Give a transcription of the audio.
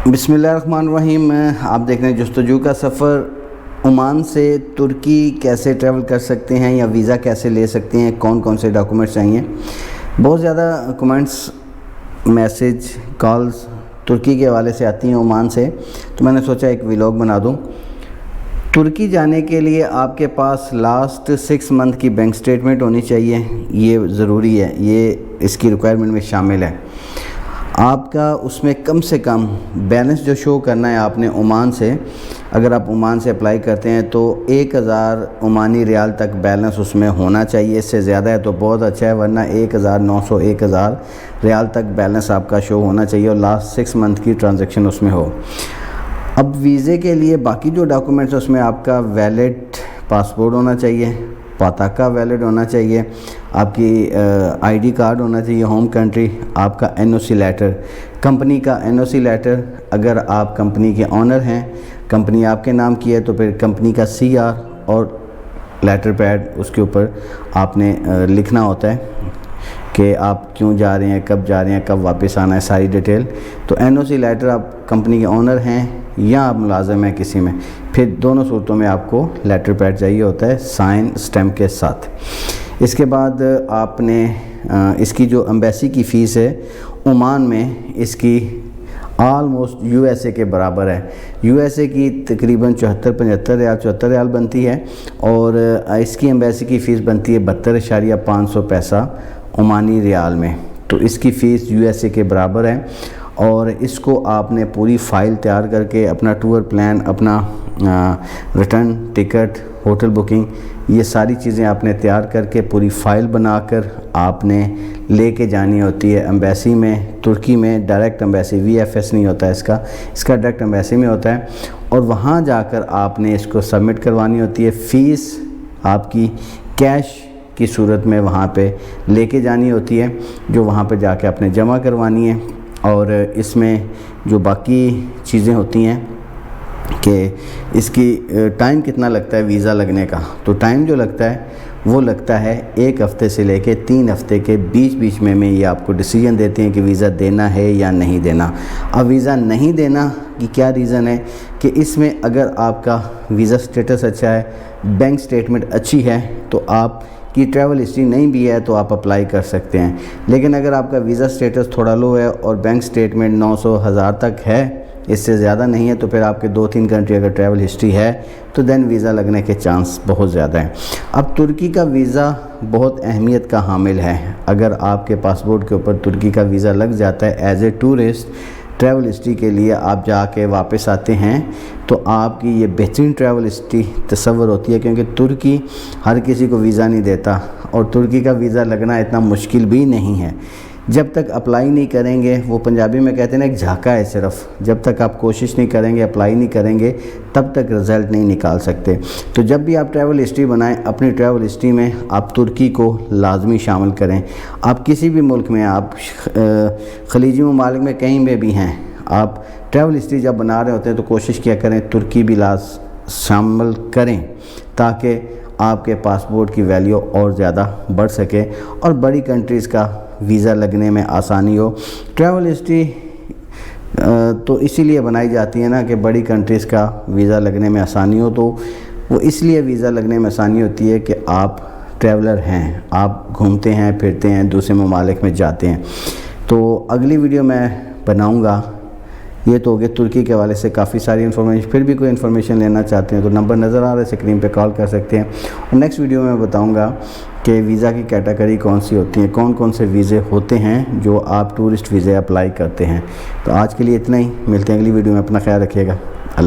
बिस्मिल्लाहिर्रहमानिर्रहीम। आप देख रहे हैं जस्तजू का सफ़र। ओमान से तुर्की कैसे ट्रैवल कर सकते हैं या वीज़ा कैसे ले सकते हैं, कौन कौन से डॉक्यूमेंट्स चाहिए। बहुत ज़्यादा कमेंट्स, मैसेज, कॉल्स तुर्की के हवाले से आती हैं ओमान से, तो मैंने सोचा एक व्लॉग बना दूं। तुर्की जाने के लिए आपके पास लास्ट 6 मंथ की बैंक स्टेटमेंट होनी चाहिए, ये ज़रूरी है, ये इसकी रिक्वायरमेंट में शामिल है। आपका उसमें कम से कम बैलेंस जो शो करना है आपने ओमान से, अगर आप ओमान से अप्लाई करते हैं तो 1000 ओमानी रियाल तक बैलेंस उसमें होना चाहिए। इससे ज़्यादा है तो बहुत अच्छा है, वरना 1900 1000 रियाल तक बैलेंस आपका शो होना चाहिए और लास्ट 6 मंथ की ट्रांजैक्शन उसमें हो। अब वीज़े के लिए बाकी जो डॉक्यूमेंट्स उसमें आपका वैलिड पासपोर्ट होना चाहिए, पताका वैलिड होना चाहिए, आपकी आईडी कार्ड होना चाहिए होम कंट्री, आपका एनओसी लेटर, कंपनी का एनओसी लेटर, अगर आप कंपनी के ऑनर हैं, कंपनी आपके नाम की है तो फिर कंपनी का सीआर और लेटर पैड, उसके ऊपर आपने लिखना होता है कि आप क्यों जा रहे हैं, कब जा रहे हैं, कब वापस आना है, सारी डिटेल। तो एनओसी लेटर आप कंपनी के ऑनर हैं या आप मुलाजिम हैं किसी में, फिर दोनों सूरतों में आपको लेटर पैड चाहिए होता है साइन स्टैम्प के साथ। इसके बाद आपने इसकी जो एम्बेसी की फ़ीस है ओमान में, इसकी आलमोस्ट यूएसए के बराबर है। यूएसए की तकरीबन 74 रियाल बनती है और इसकी एम्बेसी की फ़ीस बनती है 72.500 पैसा ओमानी रियाल में। तो इसकी फ़ीस यूएसए के बराबर है और इसको आपने पूरी फ़ाइल तैयार करके अपना टूर प्लान, अपना रिटर्न टिकट, होटल बुकिंग, ये सारी चीज़ें आपने तैयार करके पूरी फ़ाइल बनाकर आपने लेके जानी होती है एम्बेसी में। तुर्की में डायरेक्ट एम्बेसी, वीएफएस नहीं होता है इसका डायरेक्ट एम्बेसी में होता है और वहाँ जाकर आपने इसको सबमिट करवानी होती है। फ़ीस आपकी कैश की सूरत में वहाँ पे लेके जानी होती है, जो वहाँ पे जाके आपने जमा करवानी है। और इसमें जो बाकी चीज़ें होती हैं कि इसकी टाइम कितना लगता है वीज़ा लगने का, तो टाइम जो लगता है वो लगता है 1 हफ़्ते से लेके 3 हफ़्ते के बीच में ये आपको डिसीजन देते हैं कि वीज़ा देना है या नहीं देना। अब वीज़ा नहीं देना की क्या रीज़न है कि इसमें अगर आपका वीज़ा स्टेटस अच्छा है, बैंक स्टेटमेंट अच्छी है, तो आप की ट्रैवल हिस्ट्री नहीं भी है तो आप अप्लाई कर सकते हैं। लेकिन अगर आपका वीज़ा स्टेटस थोड़ा लो है और बैंक स्टेटमेंट 900 1000 तक है, इससे ज़्यादा नहीं है, तो फिर आपके 2-3 कंट्री अगर ट्रैवल हिस्ट्री है तो देन वीज़ा लगने के चांस बहुत ज़्यादा हैं। अब तुर्की का वीज़ा बहुत अहमियत का हामिल है। अगर आपके पासपोर्ट के ऊपर तुर्की का वीज़ा लग जाता है as a tourist, travel history के लिए आप जाके वापस आते हैं, तो आपकी ये बेहतरीन ट्रैवल हिस्ट्री तस्वर होती है, क्योंकि तुर्की हर किसी को वीज़ा नहीं देता और तुर्की का वीज़ा लगना इतना मुश्किल भी नहीं है। जब तक अप्लाई नहीं करेंगे, वो पंजाबी में कहते हैं ना, एक झाका है सिर्फ, जब तक आप कोशिश नहीं करेंगे, अप्लाई नहीं करेंगे, तब तक रिज़ल्ट नहीं निकाल सकते। तो जब भी आप ट्रैवल हिस्ट्री बनाएं, अपनी ट्रैवल हिस्ट्री में आप तुर्की को लाजमी शामिल करें। आप किसी भी मुल्क में, आप खलीजी ममालिक में कहीं में भी हैं, आप ट्रैवल हिस्ट्री जब बना रहे होते हैं तो कोशिश किया करें तुर्की भी शामिल करें, ताकि आपके पासपोर्ट की वैल्यू और ज़्यादा बढ़ सके और बड़ी कंट्रीज़ का वीज़ा लगने में आसानी हो। ट्रैवल हिस्ट्री तो इसीलिए बनाई जाती है ना कि बड़ी कंट्रीज़ का वीज़ा लगने में आसानी हो, तो वो इसलिए वीज़ा लगने में आसानी होती है कि आप ट्रैवलर हैं, आप घूमते हैं, फिरते हैं, दूसरे ममालिक में जाते हैं। तो अगली वीडियो मैं बनाऊँगा। ये तो हो गया तुर्की के हवाले से काफ़ी सारी इन्फॉर्मेशन। फिर भी कोई इन्फॉर्मेशन लेना चाहते हैं तो नंबर नज़र आ रहा है स्क्रीन पे, कॉल कर सकते हैं। और नेक्स्ट वीडियो में बताऊंगा कि वीज़ा की कैटेगरी कौन सी होती है, कौन कौन से वीज़े होते हैं जो आप टूरिस्ट वीज़े अप्लाई करते हैं। तो आज के लिए इतना ही, मिलते हैं अगली वीडियो में। अपना ख्याल रखिएगा।